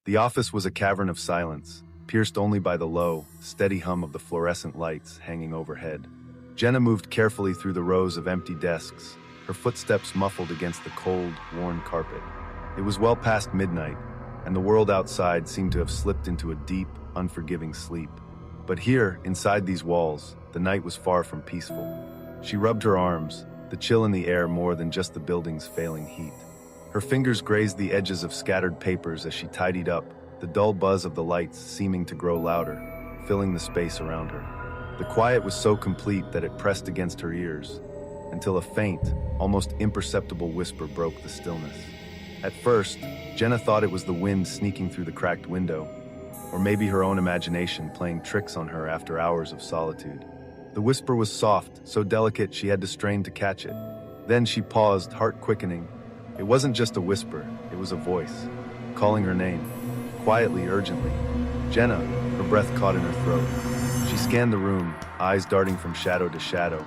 The office was a cavern of silence, pierced only by the low, steady hum of the fluorescent lights hanging overhead. Jenna moved carefully through the rows of empty desks, her footsteps muffled against the cold, worn carpet. It was well past midnight, and the world outside seemed to have slipped into a deep, unforgiving sleep. But here, inside these walls, the night was far from peaceful. She rubbed her arms, the chill in the air more than just the building's failing heat. Her fingers grazed the edges of scattered papers as she tidied up, the dull buzz of the lights seeming to grow louder, filling the space around her. The quiet was so complete that it pressed against her ears, until a faint, almost imperceptible whisper broke the stillness. At first, Jenna thought it was the wind sneaking through the cracked window, or maybe her own imagination playing tricks on her after hours of solitude. The whisper was soft, so delicate she had to strain to catch it. Then she paused, heart quickening. It wasn't just a whisper, it was a voice, calling her name, quietly, urgently. Jenna, her breath caught in her throat. She scanned the room, eyes darting from shadow to shadow,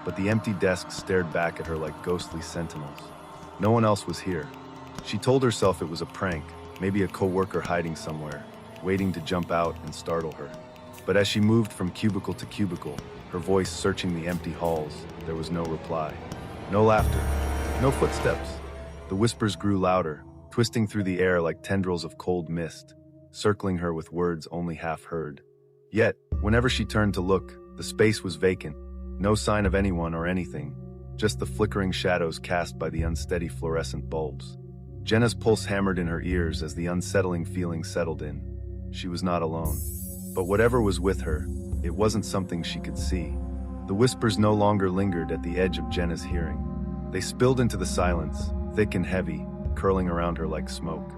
but the empty desks stared back at her like ghostly sentinels. No one else was here. She told herself it was a prank, maybe a coworker hiding somewhere, waiting to jump out and startle her. But as she moved from cubicle to cubicle, her voice searching the empty halls, there was no reply. No laughter, no footsteps. The whispers grew louder, twisting through the air like tendrils of cold mist, circling her with words only half heard. Yet, whenever she turned to look, the space was vacant. No sign of anyone or anything, just the flickering shadows cast by the unsteady fluorescent bulbs. Jenna's pulse hammered in her ears as the unsettling feeling settled in. She was not alone. But whatever was with her, it wasn't something she could see. The whispers no longer lingered at the edge of Jenna's hearing. They spilled into the silence, thick and heavy, curling around her like smoke.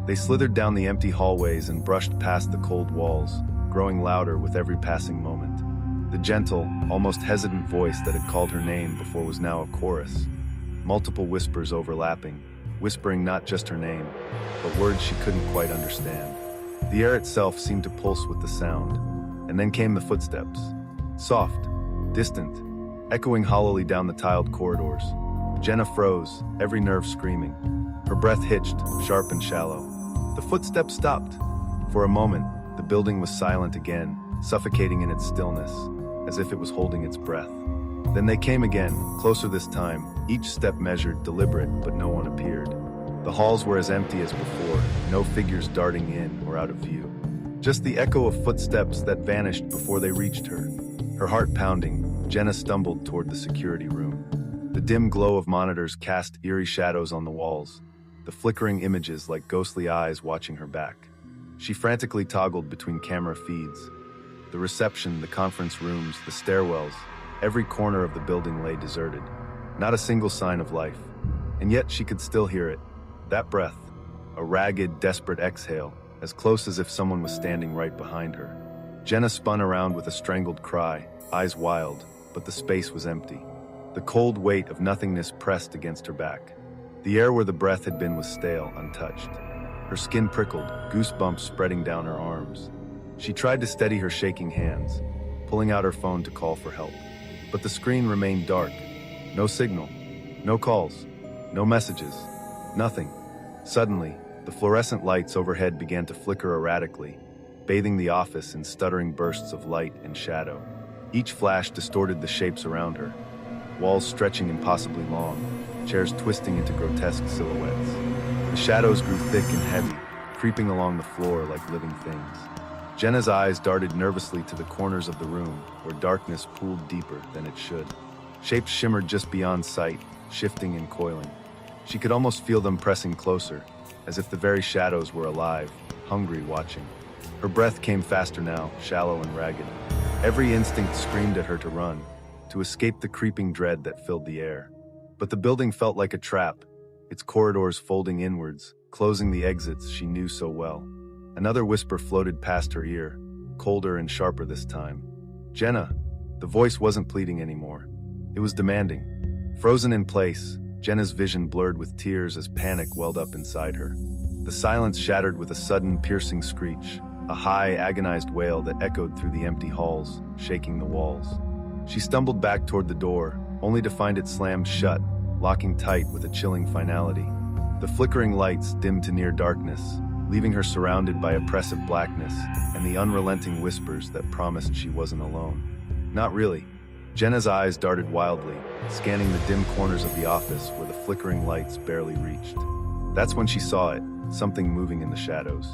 They slithered down the empty hallways and brushed past the cold walls, growing louder with every passing moment. The gentle, almost hesitant voice that had called her name before was now a chorus. Multiple whispers overlapping, whispering not just her name, but words she couldn't quite understand. The air itself seemed to pulse with the sound, and then came the footsteps. Soft, distant, echoing hollowly down the tiled corridors. Jenna froze, every nerve screaming. Her breath hitched, sharp and shallow. The footsteps stopped. For a moment, the building was silent again, suffocating in its stillness, as if it was holding its breath. Then they came again, closer this time, each step measured, deliberate, but no one appeared. The halls were as empty as before, no figures darting in or out of view. Just the echo of footsteps that vanished before they reached her. Her heart pounding, Jenna stumbled toward the security room. The dim glow of monitors cast eerie shadows on the walls, the flickering images like ghostly eyes watching her back. She frantically toggled between camera feeds. The reception, the conference rooms, the stairwells, every corner of the building lay deserted. Not a single sign of life. And yet she could still hear it. That breath, a ragged, desperate exhale, as close as if someone was standing right behind her. Jenna spun around with a strangled cry, eyes wild, but the space was empty. The cold weight of nothingness pressed against her back. The air where the breath had been was stale, untouched. Her skin prickled, goosebumps spreading down her arms. She tried to steady her shaking hands, pulling out her phone to call for help. But the screen remained dark. No signal, no calls, no messages, nothing. Suddenly, the fluorescent lights overhead began to flicker erratically, bathing the office in stuttering bursts of light and shadow. Each flash distorted the shapes around her, walls stretching impossibly long, chairs twisting into grotesque silhouettes. The shadows grew thick and heavy, creeping along the floor like living things. Jenna's eyes darted nervously to the corners of the room, where darkness pooled deeper than it should. Shapes shimmered just beyond sight, shifting and coiling. She could almost feel them pressing closer, as if the very shadows were alive, hungry, watching. Her breath came faster now, shallow and ragged. Every instinct screamed at her to run, to escape the creeping dread that filled the air. But the building felt like a trap, its corridors folding inwards, closing the exits she knew so well. Another whisper floated past her ear, colder and sharper this time. Jenna! The voice wasn't pleading anymore. It was demanding. Frozen in place, Jenna's vision blurred with tears as panic welled up inside her. The silence shattered with a sudden, piercing screech, a high, agonized wail that echoed through the empty halls, shaking the walls. She stumbled back toward the door, only to find it slammed shut, locking tight with a chilling finality. The flickering lights dimmed to near darkness, leaving her surrounded by oppressive blackness and the unrelenting whispers that promised she wasn't alone. Not really. Jenna's eyes darted wildly, scanning the dim corners of the office where the flickering lights barely reached. That's when she saw it, something moving in the shadows.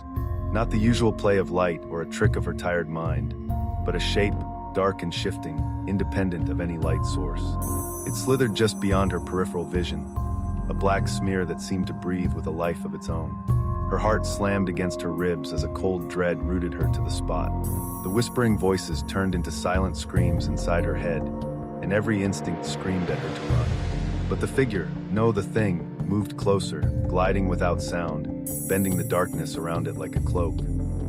Not the usual play of light or a trick of her tired mind, but a shape, dark and shifting, independent of any light source. It slithered just beyond her peripheral vision, a black smear that seemed to breathe with a life of its own. Her heart slammed against her ribs as a cold dread rooted her to the spot. The whispering voices turned into silent screams inside her head, and every instinct screamed at her to run. But the figure, no, the thing, moved closer, gliding without sound, bending the darkness around it like a cloak.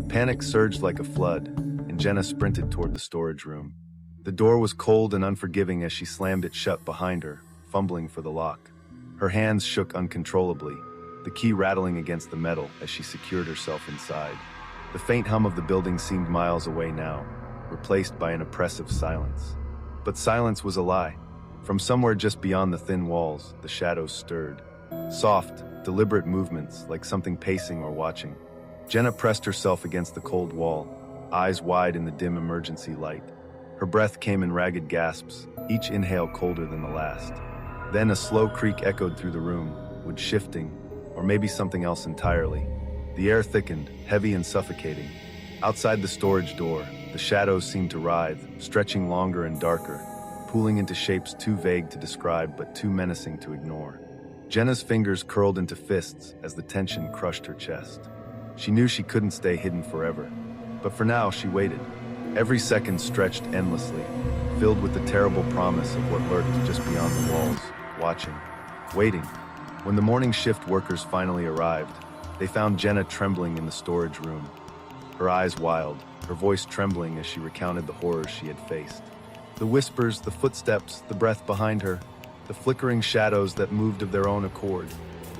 Panic surged like a flood, and Jenna sprinted toward the storage room. The door was cold and unforgiving as she slammed it shut behind her, fumbling for the lock. Her hands shook uncontrollably, the key rattling against the metal as she secured herself inside. The faint hum of the building seemed miles away now, replaced by an oppressive silence. But silence was a lie. From somewhere just beyond the thin walls, the shadows stirred. Soft, deliberate movements, like something pacing or watching. Jenna pressed herself against the cold wall, eyes wide in the dim emergency light. Her breath came in ragged gasps, each inhale colder than the last. Then a slow creak echoed through the room, wood shifting, or maybe something else entirely. The air thickened, heavy and suffocating. Outside the storage door, the shadows seemed to writhe, stretching longer and darker, pooling into shapes too vague to describe but too menacing to ignore. Jenna's fingers curled into fists as the tension crushed her chest. She knew she couldn't stay hidden forever, but for now she waited. Every second stretched endlessly, filled with the terrible promise of what lurked just beyond the walls, watching, waiting. When the morning shift workers finally arrived, they found Jenna trembling in the storage room. Her eyes wild, her voice trembling as she recounted the horrors she had faced. The whispers, the footsteps, the breath behind her, the flickering shadows that moved of their own accord.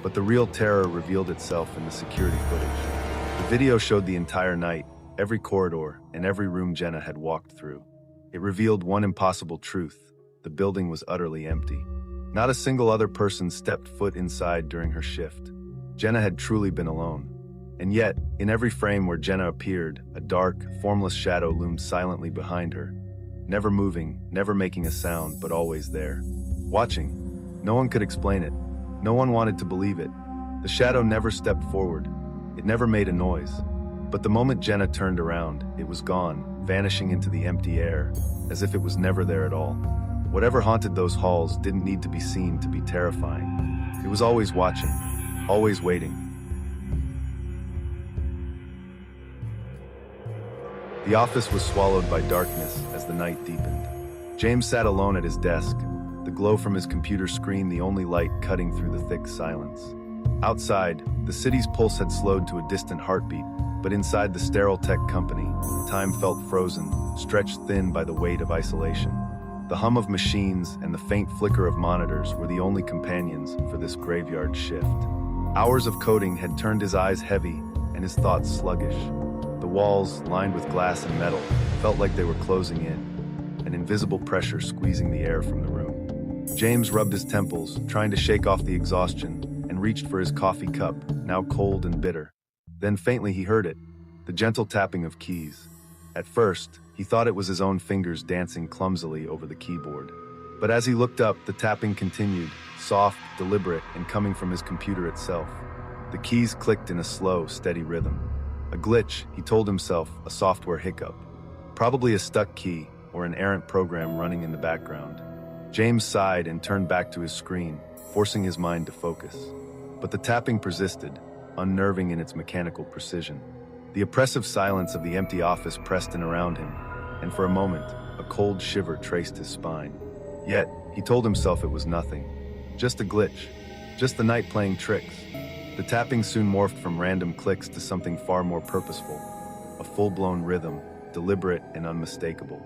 But the real terror revealed itself in the security footage. The video showed the entire night, every corridor, and every room Jenna had walked through. It revealed one impossible truth: the building was utterly empty. Not a single other person stepped foot inside during her shift. Jenna had truly been alone. And yet, in every frame where Jenna appeared, a dark, formless shadow loomed silently behind her. Never moving, never making a sound, but always there. Watching. No one could explain it. No one wanted to believe it. The shadow never stepped forward. It never made a noise. But the moment Jenna turned around, it was gone, vanishing into the empty air, as if it was never there at all. Whatever haunted those halls didn't need to be seen to be terrifying. It was always watching, always waiting. The office was swallowed by darkness as the night deepened. James sat alone at his desk, the glow from his computer screen the only light cutting through the thick silence. Outside, the city's pulse had slowed to a distant heartbeat, but inside the sterile tech company, time felt frozen, stretched thin by the weight of isolation. The hum of machines and the faint flicker of monitors were the only companions for this graveyard shift. Hours of coding had turned his eyes heavy and his thoughts sluggish. The walls, lined with glass and metal, felt like they were closing in, an invisible pressure squeezing the air from the room. James rubbed his temples, trying to shake off the exhaustion, and reached for his coffee cup, now cold and bitter. Then faintly he heard it, the gentle tapping of keys. At first, he thought it was his own fingers dancing clumsily over the keyboard. But as he looked up, the tapping continued, soft, deliberate, and coming from his computer itself. The keys clicked in a slow, steady rhythm. A glitch, he told himself, a software hiccup. Probably a stuck key, or an errant program running in the background. James sighed and turned back to his screen, forcing his mind to focus. But the tapping persisted, unnerving in its mechanical precision. The oppressive silence of the empty office pressed in around him, and for a moment, a cold shiver traced his spine. Yet, he told himself it was nothing. Just a glitch. Just the night playing tricks. The tapping soon morphed from random clicks to something far more purposeful. A full-blown rhythm, deliberate and unmistakable.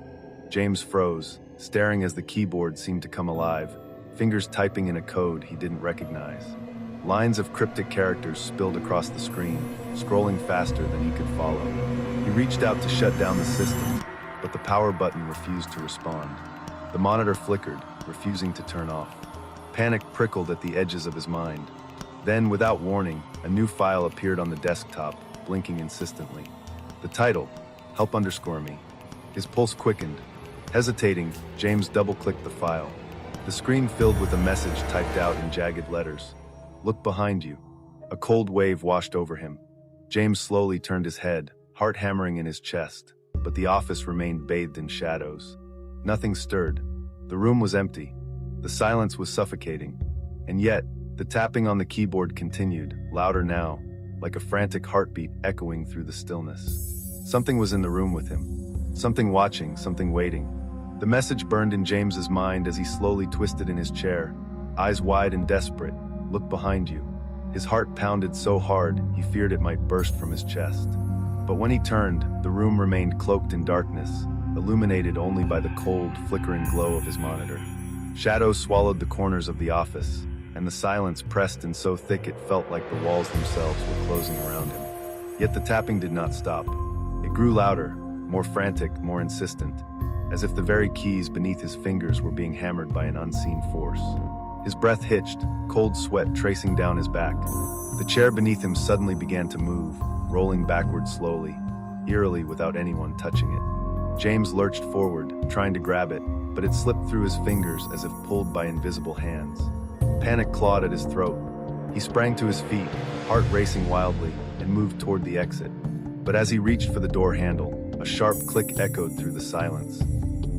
James froze, staring as the keyboard seemed to come alive, fingers typing in a code he didn't recognize. Lines of cryptic characters spilled across the screen, scrolling faster than he could follow. He reached out to shut down the system, but the power button refused to respond. The monitor flickered, refusing to turn off. Panic prickled at the edges of his mind. Then, without warning, a new file appeared on the desktop, blinking insistently. The title, Help_me. His pulse quickened. Hesitating, James double-clicked the file. The screen filled with a message typed out in jagged letters. Look behind you. A cold wave washed over him. James slowly turned his head, heart hammering in his chest, but the office remained bathed in shadows. Nothing stirred. The room was empty. The silence was suffocating. And yet, the tapping on the keyboard continued, louder now, like a frantic heartbeat echoing through the stillness. Something was in the room with him. Something watching, something waiting. The message burned in James's mind as he slowly twisted in his chair, eyes wide and desperate. Look behind you. His heart pounded so hard, he feared it might burst from his chest. But when he turned, the room remained cloaked in darkness, illuminated only by the cold, flickering glow of his monitor. Shadows swallowed the corners of the office, and the silence pressed in so thick it felt like the walls themselves were closing around him. Yet the tapping did not stop. It grew louder, more frantic, more insistent, as if the very keys beneath his fingers were being hammered by an unseen force. His breath hitched, cold sweat tracing down his back. The chair beneath him suddenly began to move, rolling backward slowly, eerily without anyone touching it. James lurched forward, trying to grab it, but it slipped through his fingers as if pulled by invisible hands. Panic clawed at his throat. He sprang to his feet, heart racing wildly, and moved toward the exit. But as he reached for the door handle, a sharp click echoed through the silence.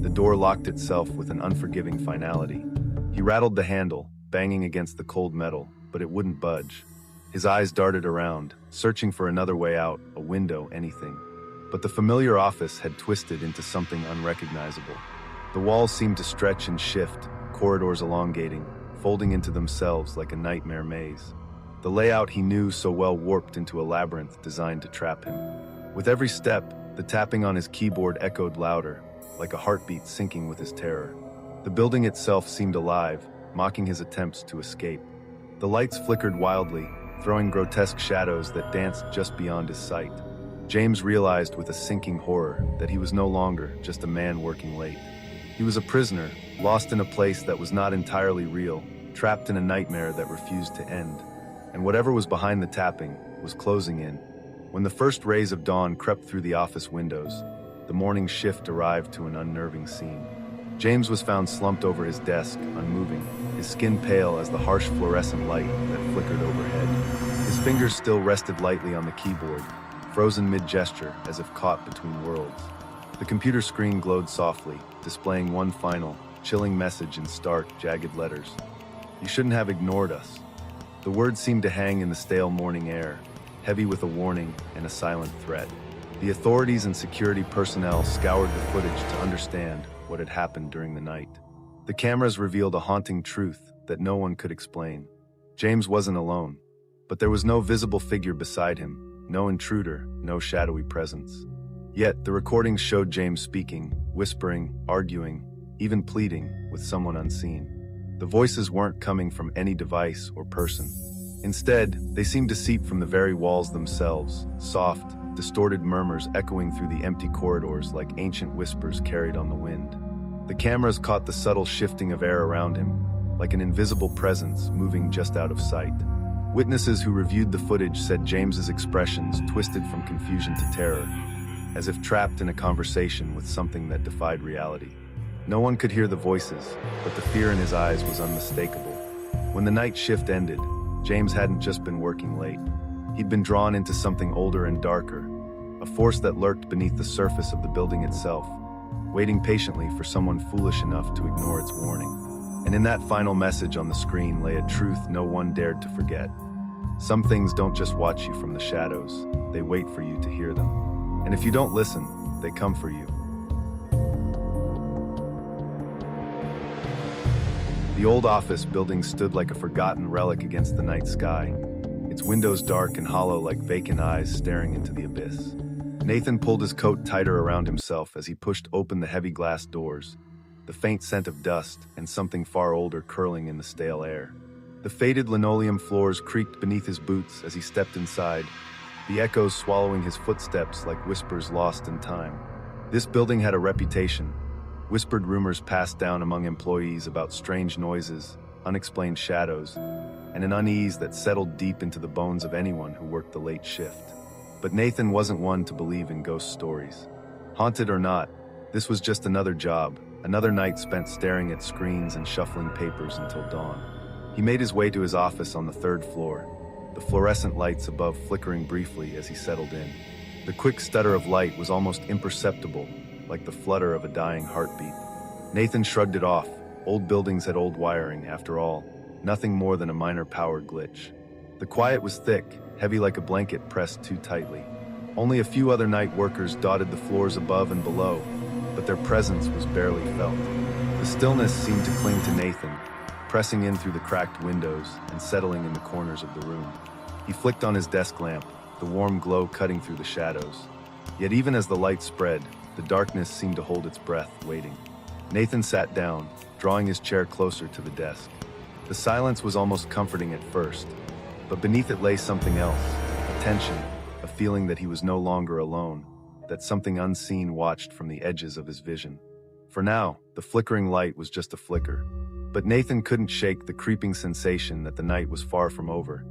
The door locked itself with an unforgiving finality. He rattled the handle, banging against the cold metal, but it wouldn't budge. His eyes darted around, searching for another way out, a window, anything. But the familiar office had twisted into something unrecognizable. The walls seemed to stretch and shift, corridors elongating, folding into themselves like a nightmare maze. The layout he knew so well warped into a labyrinth designed to trap him. With every step, the tapping on his keyboard echoed louder, like a heartbeat syncing with his terror. The building itself seemed alive, mocking his attempts to escape. The lights flickered wildly, throwing grotesque shadows that danced just beyond his sight. James realized with a sinking horror that he was no longer just a man working late. He was a prisoner, lost in a place that was not entirely real, trapped in a nightmare that refused to end. And whatever was behind the tapping was closing in. When the first rays of dawn crept through the office windows, the morning shift arrived to an unnerving scene. James was found slumped over his desk, unmoving, his skin pale as the harsh fluorescent light that flickered overhead. His fingers still rested lightly on the keyboard, frozen mid-gesture as if caught between worlds. The computer screen glowed softly, displaying one final, chilling message in stark, jagged letters. You shouldn't have ignored us. The words seemed to hang in the stale morning air, heavy with a warning and a silent threat. The authorities and security personnel scoured the footage to understand what had happened during the night. The cameras revealed a haunting truth that no one could explain. James wasn't alone, but there was no visible figure beside him, no intruder, no shadowy presence. Yet, the recordings showed James speaking, whispering, arguing, even pleading with someone unseen. The voices weren't coming from any device or person. Instead, they seemed to seep from the very walls themselves, soft, distorted murmurs echoing through the empty corridors like ancient whispers carried on the wind. The cameras caught the subtle shifting of air around him, like an invisible presence moving just out of sight. Witnesses who reviewed the footage said James's expressions twisted from confusion to terror, as if trapped in a conversation with something that defied reality. No one could hear the voices, but the fear in his eyes was unmistakable. When the night shift ended, James hadn't just been working late. He'd been drawn into something older and darker, a force that lurked beneath the surface of the building itself, waiting patiently for someone foolish enough to ignore its warning. And in that final message on the screen lay a truth no one dared to forget. Some things don't just watch you from the shadows, they wait for you to hear them. And if you don't listen, they come for you. The old office building stood like a forgotten relic against the night sky, its windows dark and hollow like vacant eyes staring into the abyss. Nathan pulled his coat tighter around himself as he pushed open the heavy glass doors, the faint scent of dust and something far older curling in the stale air. The faded linoleum floors creaked beneath his boots as he stepped inside, the echoes swallowing his footsteps like whispers lost in time. This building had a reputation. Whispered rumors passed down among employees about strange noises, unexplained shadows, and an unease that settled deep into the bones of anyone who worked the late shift. But Nathan wasn't one to believe in ghost stories. Haunted or not, this was just another job, another night spent staring at screens and shuffling papers until dawn. He made his way to his office on the 3rd floor, the fluorescent lights above flickering briefly as he settled in. The quick stutter of light was almost imperceptible, like the flutter of a dying heartbeat. Nathan shrugged it off. Old buildings had old wiring, after all, nothing more than a minor power glitch. The quiet was thick, heavy like a blanket pressed too tightly. Only a few other night workers dotted the floors above and below, but their presence was barely felt. The stillness seemed to cling to Nathan, pressing in through the cracked windows and settling in the corners of the room. He flicked on his desk lamp, the warm glow cutting through the shadows. Yet even as the light spread, the darkness seemed to hold its breath, waiting. Nathan sat down, drawing his chair closer to the desk. The silence was almost comforting at first, but beneath it lay something else, a tension, a feeling that he was no longer alone, that something unseen watched from the edges of his vision. For now, the flickering light was just a flicker, but Nathan couldn't shake the creeping sensation that the night was far from over,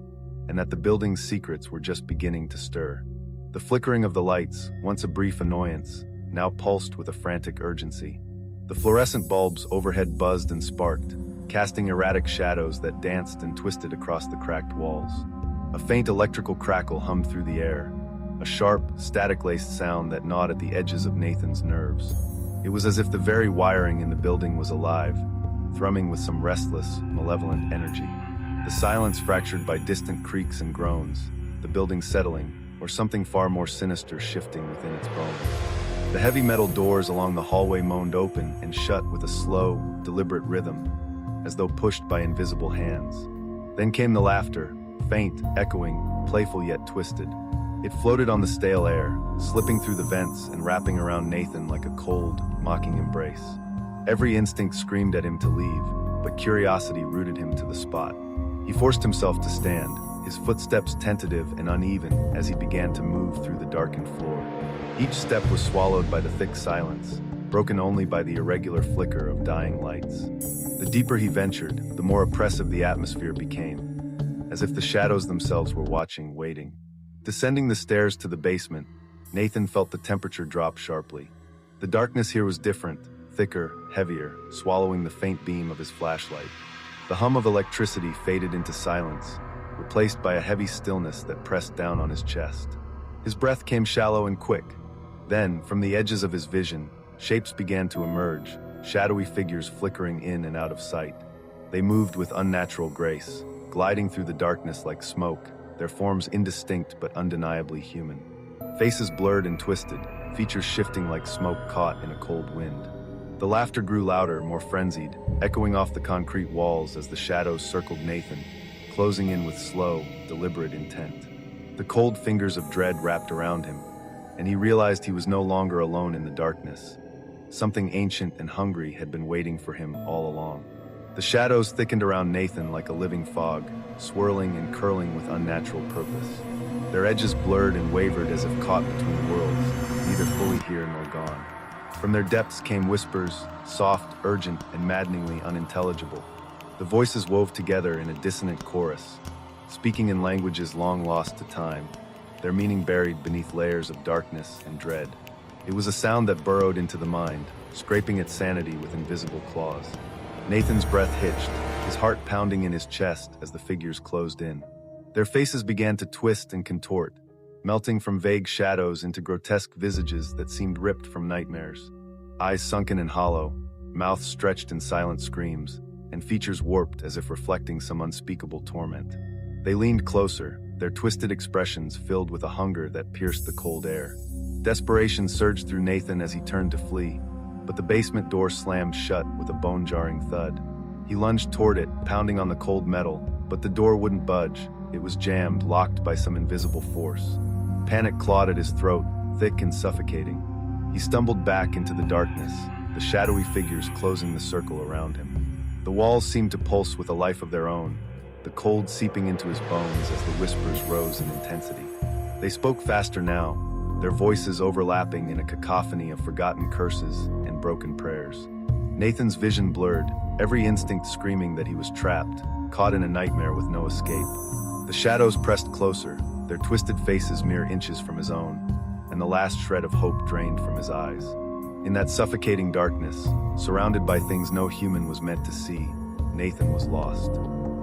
and that the building's secrets were just beginning to stir. The flickering of the lights, once a brief annoyance, now pulsed with a frantic urgency. The fluorescent bulbs overhead buzzed and sparked, casting erratic shadows that danced and twisted across the cracked walls. A faint electrical crackle hummed through the air, a sharp, static-laced sound that gnawed at the edges of Nathan's nerves. It was as if the very wiring in the building was alive, thrumming with some restless, malevolent energy. The silence fractured by distant creaks and groans, the building settling, or something far more sinister shifting within its bones. The heavy metal doors along the hallway moaned open and shut with a slow, deliberate rhythm, as though pushed by invisible hands. Then came the laughter, faint, echoing, playful yet twisted. It floated on the stale air, slipping through the vents and wrapping around Nathan like a cold, mocking embrace. Every instinct screamed at him to leave, but curiosity rooted him to the spot. He forced himself to stand, his footsteps tentative and uneven as he began to move through the darkened floor. Each step was swallowed by the thick silence, broken only by the irregular flicker of dying lights. The deeper he ventured, the more oppressive the atmosphere became, as if the shadows themselves were watching, waiting. Descending the stairs to the basement, Nathan felt the temperature drop sharply. The darkness here was different, thicker, heavier, swallowing the faint beam of his flashlight. The hum of electricity faded into silence, replaced by a heavy stillness that pressed down on his chest. His breath came shallow and quick. Then, from the edges of his vision, shapes began to emerge, shadowy figures flickering in and out of sight. They moved with unnatural grace, gliding through the darkness like smoke, their forms indistinct but undeniably human. Faces blurred and twisted, features shifting like smoke caught in a cold wind. The laughter grew louder, more frenzied, echoing off the concrete walls as the shadows circled Nathan, closing in with slow, deliberate intent. The cold fingers of dread wrapped around him, and he realized he was no longer alone in the darkness. Something ancient and hungry had been waiting for him all along. The shadows thickened around Nathan like a living fog, swirling and curling with unnatural purpose. Their edges blurred and wavered as if caught between worlds, neither fully here nor gone. From their depths came whispers, soft, urgent, and maddeningly unintelligible. The voices wove together in a dissonant chorus, speaking in languages long lost to time, their meaning buried beneath layers of darkness and dread. It was a sound that burrowed into the mind, scraping at sanity with invisible claws. Nathan's breath hitched, his heart pounding in his chest as the figures closed in. Their faces began to twist and contort, melting from vague shadows into grotesque visages that seemed ripped from nightmares. Eyes sunken and hollow, mouths stretched in silent screams, and features warped as if reflecting some unspeakable torment. They leaned closer, their twisted expressions filled with a hunger that pierced the cold air. Desperation surged through Nathan as he turned to flee, but the basement door slammed shut with a bone-jarring thud. He lunged toward it, pounding on the cold metal, but the door wouldn't budge. It was jammed, locked by some invisible force. Panic clawed at his throat, thick and suffocating. He stumbled back into the darkness, the shadowy figures closing the circle around him. The walls seemed to pulse with a life of their own, the cold seeping into his bones as the whispers rose in intensity. They spoke faster now, their voices overlapping in a cacophony of forgotten curses and broken prayers. Nathan's vision blurred, every instinct screaming that he was trapped, caught in a nightmare with no escape. The shadows pressed closer, their twisted faces mere inches from his own, and the last shred of hope drained from his eyes. In that suffocating darkness, surrounded by things no human was meant to see, Nathan was lost.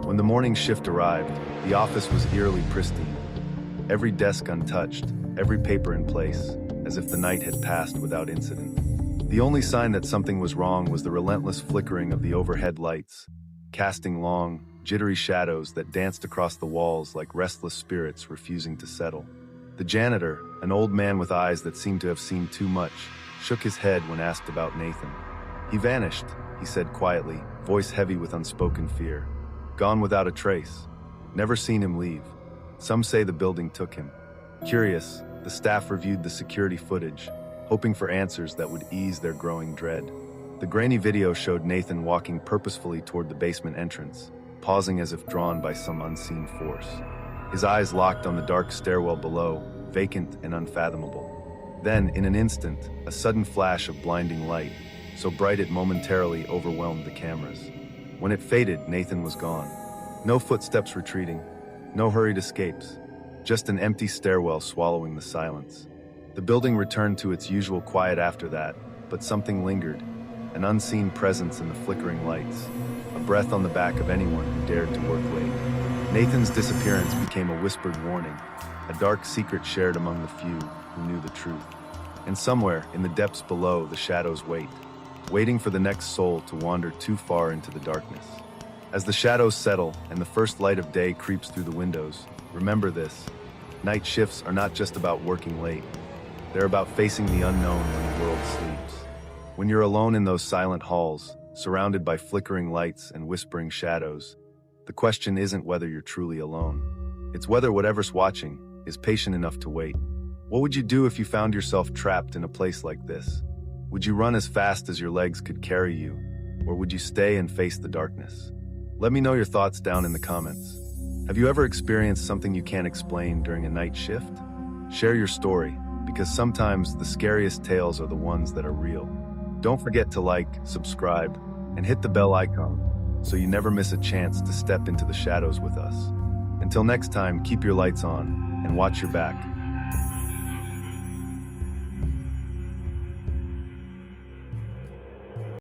When the morning shift arrived, the office was eerily pristine. Every desk untouched, every paper in place, as if the night had passed without incident. The only sign that something was wrong was the relentless flickering of the overhead lights, casting long, jittery shadows that danced across the walls like restless spirits refusing to settle. The janitor, an old man with eyes that seemed to have seen too much, shook his head when asked about Nathan. "He vanished," he said quietly, voice heavy with unspoken fear. "Gone without a trace. Never seen him leave. Some say the building took him." Curious, the staff reviewed the security footage, hoping for answers that would ease their growing dread. The grainy video showed Nathan walking purposefully toward the basement entrance, pausing as if drawn by some unseen force. His eyes locked on the dark stairwell below, vacant and unfathomable. Then, in an instant, a sudden flash of blinding light, so bright it momentarily overwhelmed the cameras. When it faded, Nathan was gone. No footsteps retreating, no hurried escapes, just an empty stairwell swallowing the silence. The building returned to its usual quiet after that, but something lingered, an unseen presence in the flickering lights, a breath on the back of anyone who dared to work late. Nathan's disappearance became a whispered warning, a dark secret shared among the few who knew the truth. And somewhere, in the depths below, the shadows wait, waiting for the next soul to wander too far into the darkness. As the shadows settle and the first light of day creeps through the windows, remember this: night shifts are not just about working late. They're about facing the unknown when the world sleeps. When you're alone in those silent halls, surrounded by flickering lights and whispering shadows, the question isn't whether you're truly alone. It's whether whatever's watching is patient enough to wait. What would you do if you found yourself trapped in a place like this? Would you run as fast as your legs could carry you, or would you stay and face the darkness? Let me know your thoughts down in the comments. Have you ever experienced something you can't explain during a night shift? Share your story, because sometimes the scariest tales are the ones that are real. Don't forget to like, subscribe, and hit the bell icon so you never miss a chance to step into the shadows with us. Until next time, keep your lights on and watch your back.